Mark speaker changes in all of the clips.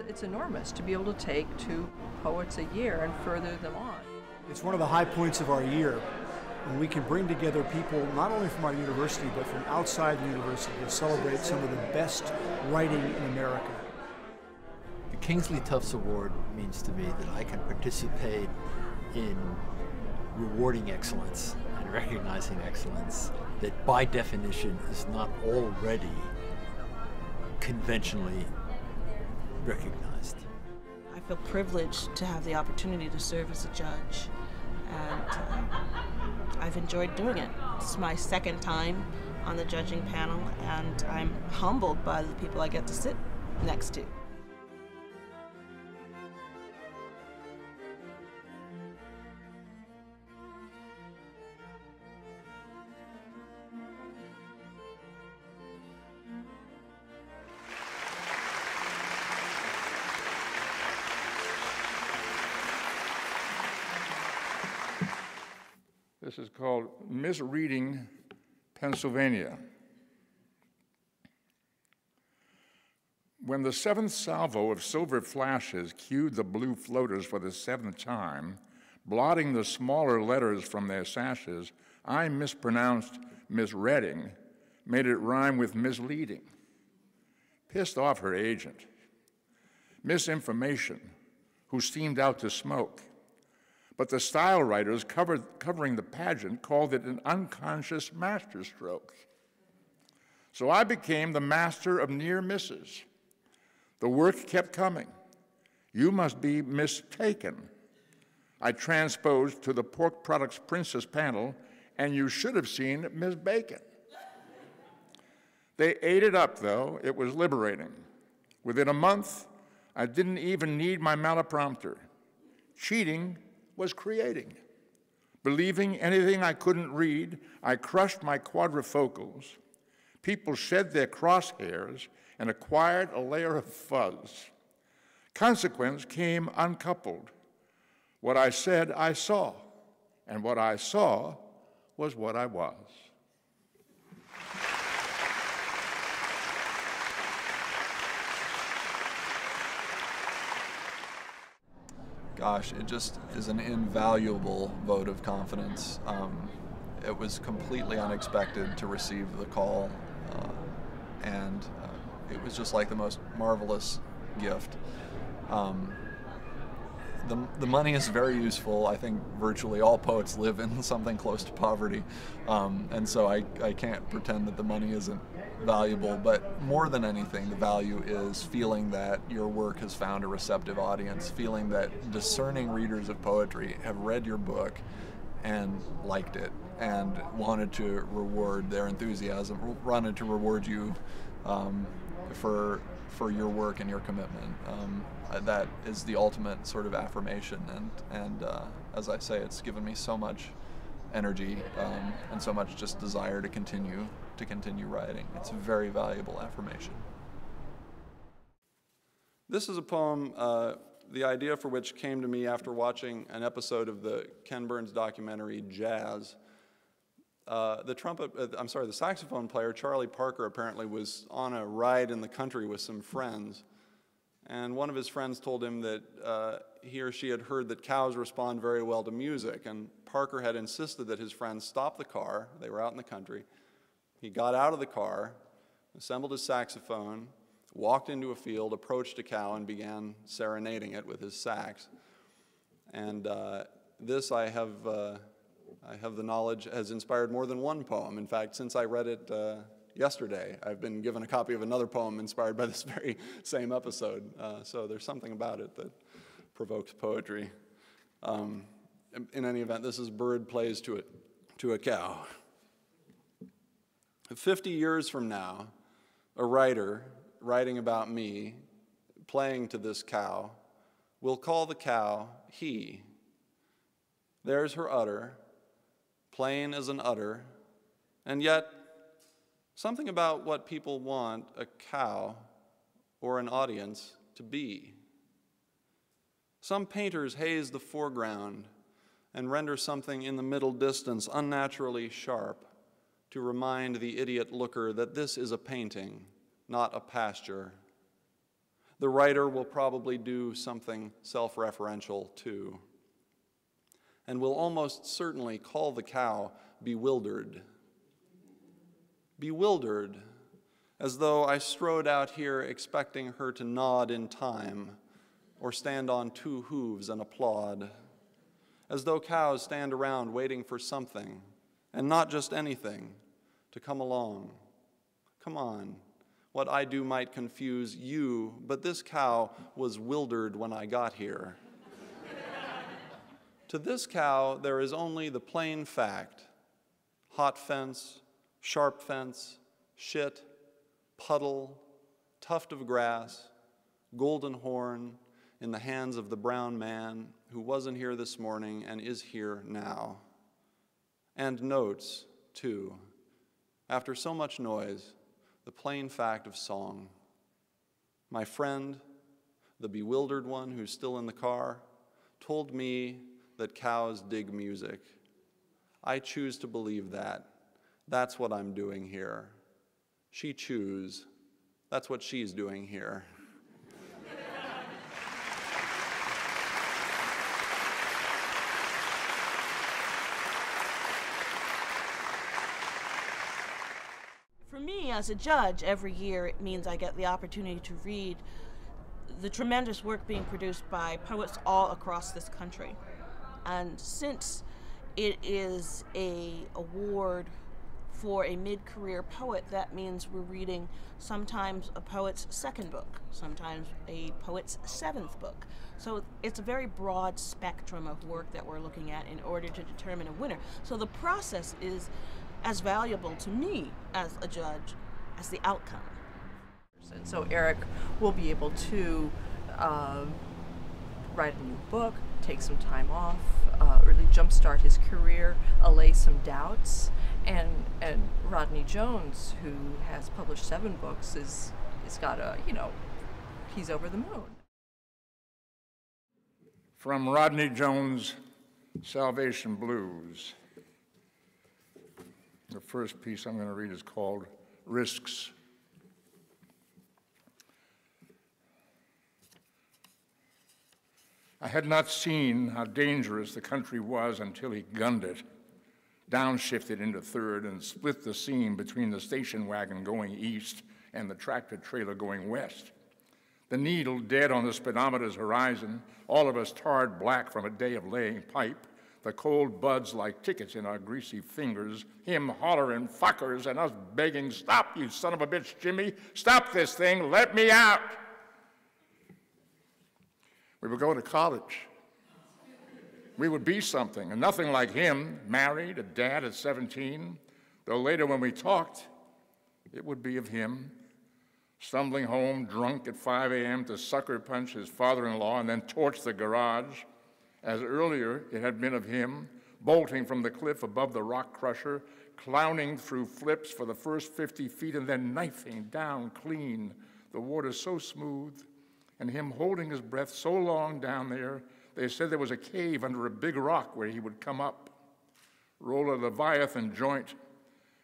Speaker 1: it's enormous to be able to take 2 poets a year and further them on.
Speaker 2: It's one of the high points of our year when we can bring together people not only from our university but from outside the university to celebrate some of the best writing in America.
Speaker 3: The Kingsley Tufts Award means to me that I can participate in rewarding excellence and recognizing excellence that by definition is not already conventionally recognized.
Speaker 4: I feel privileged to have the opportunity to serve as a judge, and I've enjoyed doing it. It's my second time on the judging panel, and I'm humbled by the people I get to sit next to.
Speaker 5: This is called Misreading Pennsylvania. When the 7th salvo of silver flashes cued the blue floaters for the 7th time, blotting the smaller letters from their sashes, I mispronounced misreading, made it rhyme with misleading. Pissed off her agent. Misinformation, who steamed out to smoke. But the style writers covering the pageant called it an unconscious masterstroke. So I became the master of near misses. The work kept coming. You must be mistaken. I transposed to the Pork Products Princess panel, and you should have seen Miss Bacon. They ate it up, though. It was liberating. Within a month, I didn't even need my teleprompter. Cheating was creating. Believing anything I couldn't read, I crushed my quadrifocals. People shed their crosshairs and acquired a layer of fuzz. Consequence came uncoupled. What I said, I saw, and what I saw was what I was.
Speaker 6: Gosh, it just is an invaluable vote of confidence. It was completely unexpected to receive the call, and it was just like the most marvelous gift. The money is very useful. I think virtually all poets live in something close to poverty, and so I can't pretend that the money isn't valuable, but more than anything, the value is feeling that your work has found a receptive audience, feeling that discerning readers of poetry have read your book and liked it and wanted to reward their enthusiasm, wanted to reward you for your work and your commitment. That is the ultimate sort of affirmation, and as I say, it's given me so much energy and so much just desire to continue writing. It's a very valuable affirmation.
Speaker 7: This is a poem, the idea for which came to me after watching an episode of the Ken Burns documentary Jazz. The saxophone player, Charlie Parker, apparently was on a ride in the country with some friends, and one of his friends told him that he or she had heard that cows respond very well to music, and Parker had insisted that his friends stop the car. They were out in the country. He got out of the car, assembled his saxophone, walked into a field, approached a cow, and began serenading it with his sax. And this, I have the knowledge, has inspired more than one poem. In fact, since I read it yesterday, I've been given a copy of another poem inspired by this very same episode. So there's something about it that provokes poetry. In any event, this is Bird Plays to a Cow. 50 years from now, a writer writing about me, playing to this cow, will call the cow he. There's her udder, plain as an udder, and yet something about what people want a cow or an audience to be. Some painters haze the foreground and render something in the middle distance unnaturally sharp to remind the idiot looker that this is a painting, not a pasture. The writer will probably do something self-referential too, and will almost certainly call the cow bewildered. Bewildered, as though I strode out here expecting her to nod in time or stand on two hooves and applaud, as though cows stand around waiting for something, and not just anything, to come along. Come on. What I do might confuse you, but this cow was wildered when I got here. To this cow, there is only the plain fact: hot fence, sharp fence, shit, puddle, tuft of grass, golden horn in the hands of the brown man who wasn't here this morning and is here now. And notes, too. After so much noise, the plain fact of song. My friend, the bewildered one who's still in the car, told me that cows dig music. I choose to believe that. That's what I'm doing here. She choose. That's what she's doing here.
Speaker 4: For me, as a judge, every year it means I get the opportunity to read the tremendous work being produced by poets all across this country. And since it is an award for a mid-career poet, that means we're reading sometimes a poet's second book, sometimes a poet's seventh book. So it's a very broad spectrum of work that we're looking at in order to determine a winner. So the process is as valuable to me as a judge as the outcome.
Speaker 1: And so Eric will be able to write a new book, take some time off, really jumpstart his career, allay some doubts, and Rodney Jones, who has published 7 books, is got a, he's over the moon.
Speaker 5: From Rodney Jones' Salvation Blues. The first piece I'm going to read is called Risks. I had not seen how dangerous the country was until he gunned it, downshifted into third, and split the seam between the station wagon going east and the tractor trailer going west. The needle dead on the speedometer's horizon, all of us tarred black from a day of laying pipe, the cold buds like tickets in our greasy fingers, him hollering fuckers and us begging, "Stop, you son of a bitch, Jimmy, stop this thing, let me out." We would go to college. We would be something, and nothing like him, married, a dad at 17, though later when we talked, it would be of him, stumbling home drunk at 5 a.m. to sucker punch his father-in-law and then torch the garage, as earlier it had been of him, bolting from the cliff above the rock crusher, clowning through flips for the first 50 feet and then knifing down clean, the water so smooth, and him holding his breath so long down there, they said there was a cave under a big rock where he would come up, roll a Leviathan joint,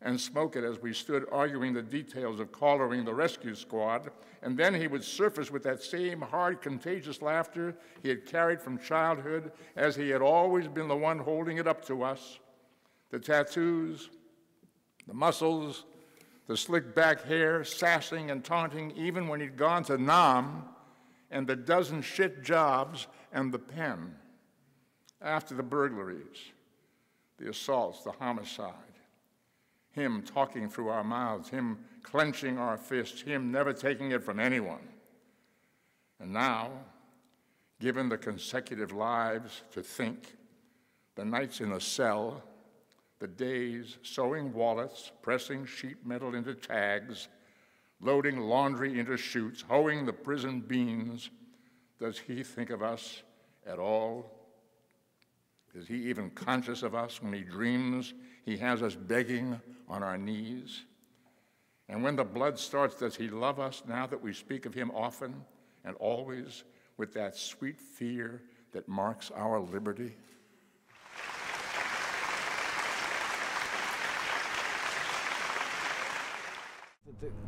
Speaker 5: and smoke it as we stood arguing the details of collaring the rescue squad, and then he would surface with that same hard, contagious laughter he had carried from childhood, as he had always been the one holding it up to us. The tattoos, the muscles, the slick back hair, sassing and taunting even when he'd gone to Nam, and the dozen shit jobs and the pen. After the burglaries, the assaults, the homicide, him talking through our mouths, him clenching our fists, him never taking it from anyone. And now, given the consecutive lives to think, the nights in a cell, the days sewing wallets, pressing sheet metal into tags, loading laundry into chutes, hoeing the prison beans, does he think of us at all? Is he even conscious of us when he dreams he has us begging on our knees? And when the blood starts, does he love us now that we speak of him often and always with that sweet fear that marks our liberty?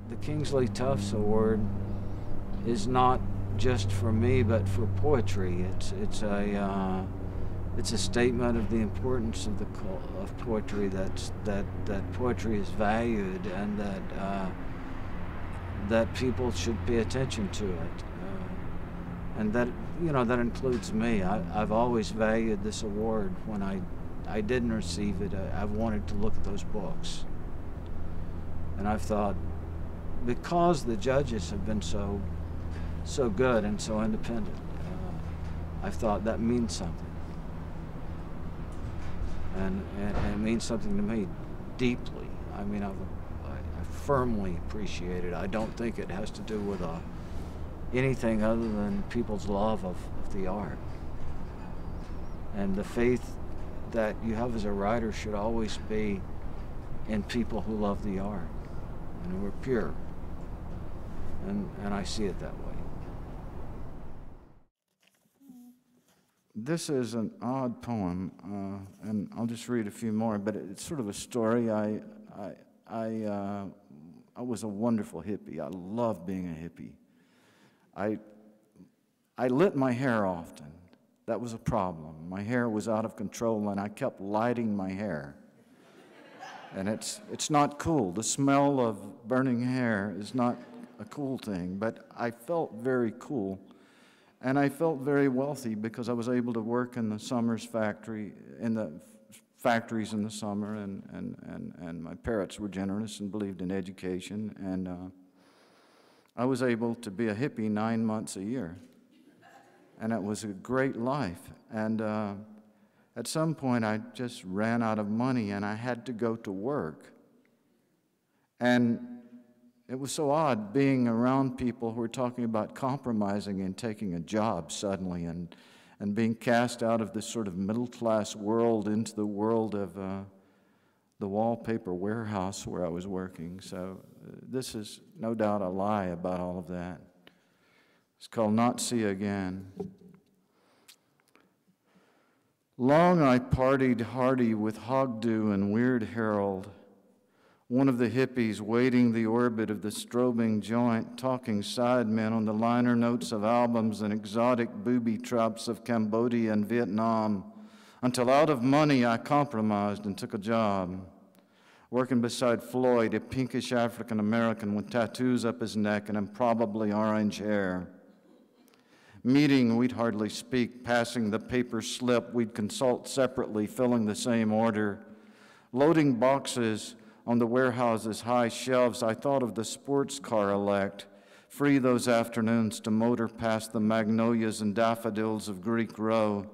Speaker 8: The Kingsley Tufts Award is not just for me, but for poetry. It's a statement of the importance of of poetry. That poetry is valued, and that people should pay attention to it, and that that includes me. I've always valued this award. When I didn't receive it, I've wanted to look at those books, and I've thought, because the judges have been so good and so independent, I've thought that means something. And it means something to me deeply. I mean, I firmly appreciate it. I don't think it has to do with anything other than people's love of the art. And the faith that you have as a writer should always be in people who love the art and who are pure. And I see it that way. This is an odd poem, and I'll just read a few more, but it's sort of a story. I was a wonderful hippie. I loved being a hippie. I lit my hair often. That was a problem. My hair was out of control, and I kept lighting my hair. And it's not cool. The smell of burning hair is not a cool thing, but I felt very cool. And I felt very wealthy because I was able to work in the factories in the summer, and my parents were generous and believed in education, and I was able to be a hippie 9 months a year, and it was a great life. And at some point, I just ran out of money, and I had to go to work. And it was so odd being around people who were talking about compromising and taking a job suddenly, and being cast out of this sort of middle-class world into the world of the wallpaper warehouse where I was working. So this is no doubt a lie about all of that. It's called Not See Again. Long I partied hearty with Hogdo and Weird Harold, one of the hippies waiting the orbit of the strobing joint, talking sidemen on the liner notes of albums and exotic booby traps of Cambodia and Vietnam, until out of money I compromised and took a job, working beside Floyd, a pinkish African-American with tattoos up his neck and improbably orange hair. Meeting, we'd hardly speak, passing the paper slip, we'd consult separately, filling the same order. Loading boxes on the warehouse's high shelves, I thought of the sports car elect, free those afternoons to motor past the magnolias and daffodils of Greek Row,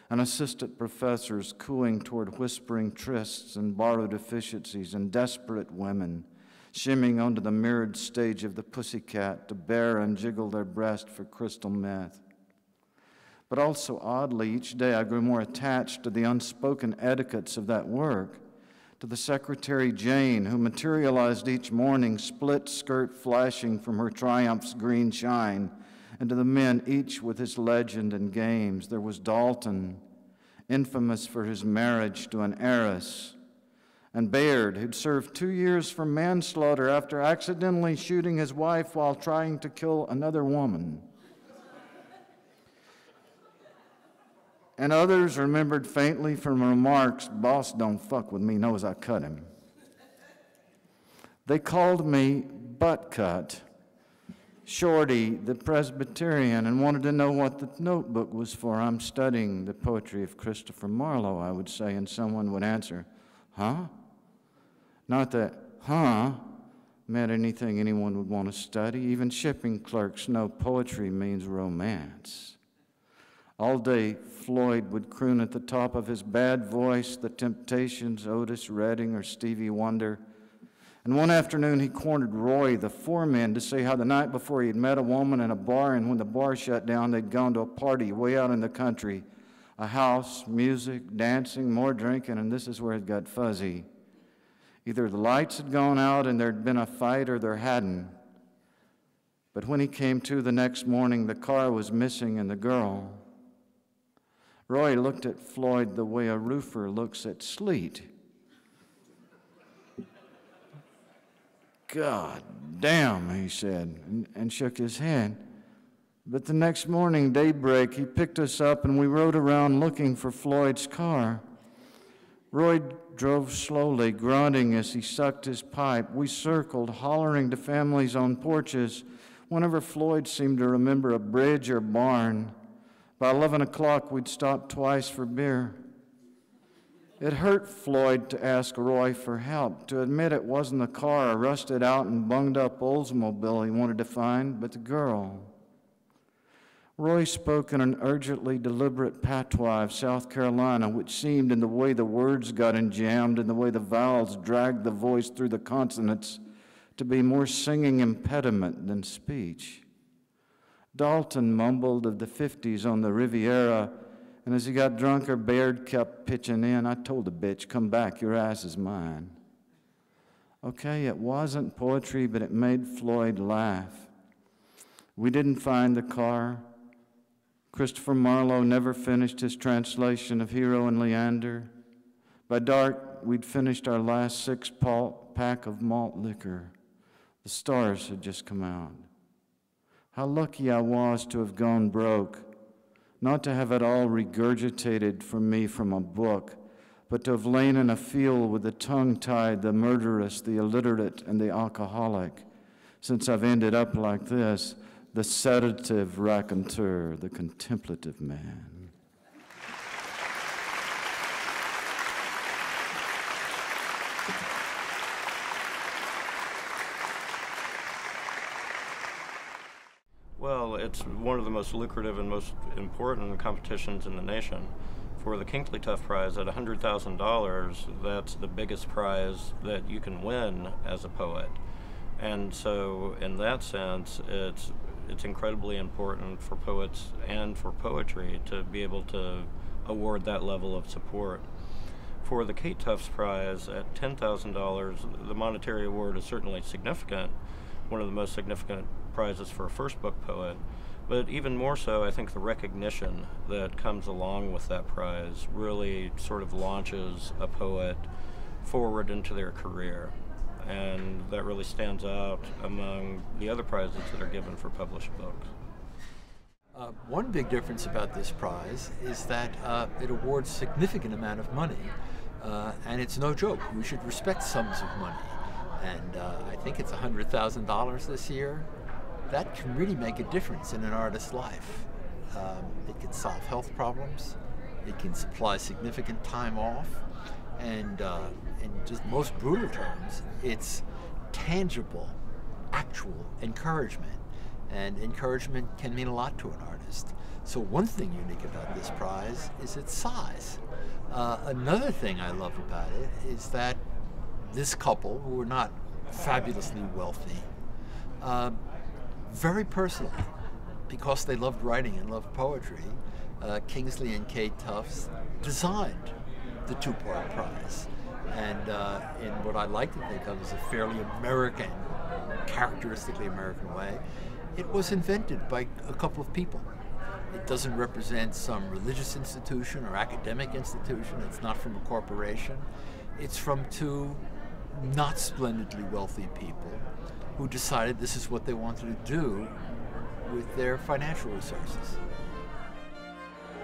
Speaker 8: and assistant professors cooing toward whispering trysts and borrowed efficiencies, and desperate women shimmying onto the mirrored stage of the Pussycat to bare and jiggle their breast for crystal meth. But also, oddly, each day I grew more attached to the unspoken etiquettes of that work, to the secretary Jane, who materialized each morning, split skirt flashing from her Triumph's green shine, and to the men, each with his legend and games. There was Dalton, infamous for his marriage to an heiress, and Baird, who'd served 2 years for manslaughter after accidentally shooting his wife while trying to kill another woman. And others remembered faintly from remarks, "Boss don't fuck with me, knows I cut him." They called me Buttcut, Shorty, the Presbyterian, and wanted to know what the notebook was for. "I'm studying the poetry of Christopher Marlowe," I would say, and someone would answer, "Huh?" Not that "huh" meant anything anyone would want to study. Even shipping clerks know poetry means romance. All day, Floyd would croon at the top of his bad voice the Temptations, Otis Redding, or Stevie Wonder. And one afternoon, he cornered Roy, the foreman, to say how the night before he had met a woman in a bar, and when the bar shut down, they'd gone to a party way out in the country. A house, music, dancing, more drinking, and this is where it got fuzzy. Either the lights had gone out and there'd been a fight, or there hadn't. But when he came to the next morning, the car was missing and the girl. Roy looked at Floyd the way a roofer looks at sleet. "God damn," he said, and shook his head. But the next morning, daybreak, he picked us up and we rode around looking for Floyd's car. Roy drove slowly, grunting as he sucked his pipe. We circled, hollering to families on porches. Whenever Floyd seemed to remember a bridge or barn, by 11 o'clock, we'd stop twice for beer. It hurt Floyd to ask Roy for help, to admit it wasn't the car, a rusted out and bunged up Oldsmobile he wanted to find, but the girl. Roy spoke in an urgently deliberate patois of South Carolina, which seemed, in the way the words got jammed and the way the vowels dragged the voice through the consonants, to be more singing impediment than speech. Dalton mumbled of the 50s on the Riviera, and as he got drunker, Baird kept pitching in. I told the bitch, come back, your ass is mine. Okay, it wasn't poetry, but it made Floyd laugh. We didn't find the car. Christopher Marlowe never finished his translation of Hero and Leander. By dark, we'd finished our last 6-pack of malt liquor. The stars had just come out. How lucky I was to have gone broke, not to have it all regurgitated from me from a book, but to have lain in a field with the tongue-tied, the murderous, the illiterate, and the alcoholic, since I've ended up like this, the sedative raconteur, the contemplative man.
Speaker 9: Well, it's one of the most lucrative and most important competitions in the nation. For the Kingsley Tufts Prize at $100,000, that's the biggest prize that you can win as a poet. And so in that sense, it's incredibly important for poets and for poetry to be able to award that level of support. For the Kate Tufts Prize at $10,000, the monetary award is certainly significant, one of the most significant prizes for a first book poet, but even more so, I think the recognition that comes along with that prize really sort of launches a poet forward into their career, and that really stands out among the other prizes that are given for published books.
Speaker 3: One big difference about this prize is that it awards a significant amount of money, and it's no joke. We should respect sums of money, and I think it's $100,000 this year. That can really make a difference in an artist's life. It can solve health problems, it can supply significant time off, and in just most brutal terms, it's tangible, actual encouragement. And encouragement can mean a lot to an artist. So one thing unique about this prize is its size. Another thing I love about it is that this couple, who are not fabulously wealthy, very personally, because they loved writing and loved poetry, Kingsley and Kate Tufts designed the two-part prize. And in what I like to think of as a fairly American, characteristically American way, it was invented by a couple of people. It doesn't represent some religious institution or academic institution. It's not from a corporation. It's from two not splendidly wealthy people who decided this is what they wanted to do with their financial resources.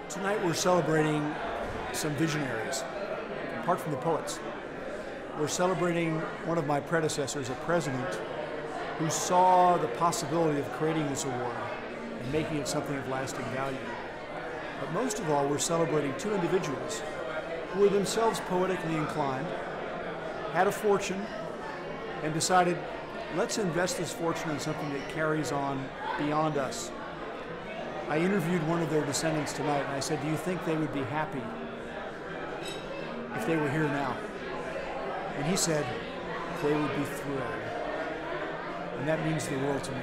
Speaker 2: Tonight we're celebrating some visionaries, apart from the poets. We're celebrating one of my predecessors, a president, who saw the possibility of creating this award and making it something of lasting value. But most of all, we're celebrating two individuals who were themselves poetically inclined, had a fortune, and decided, let's invest this fortune in something that carries on beyond us. I interviewed one of their descendants tonight, and I said, do you think they would be happy if they were here now? And he said, they would be thrilled. And that means the world to me.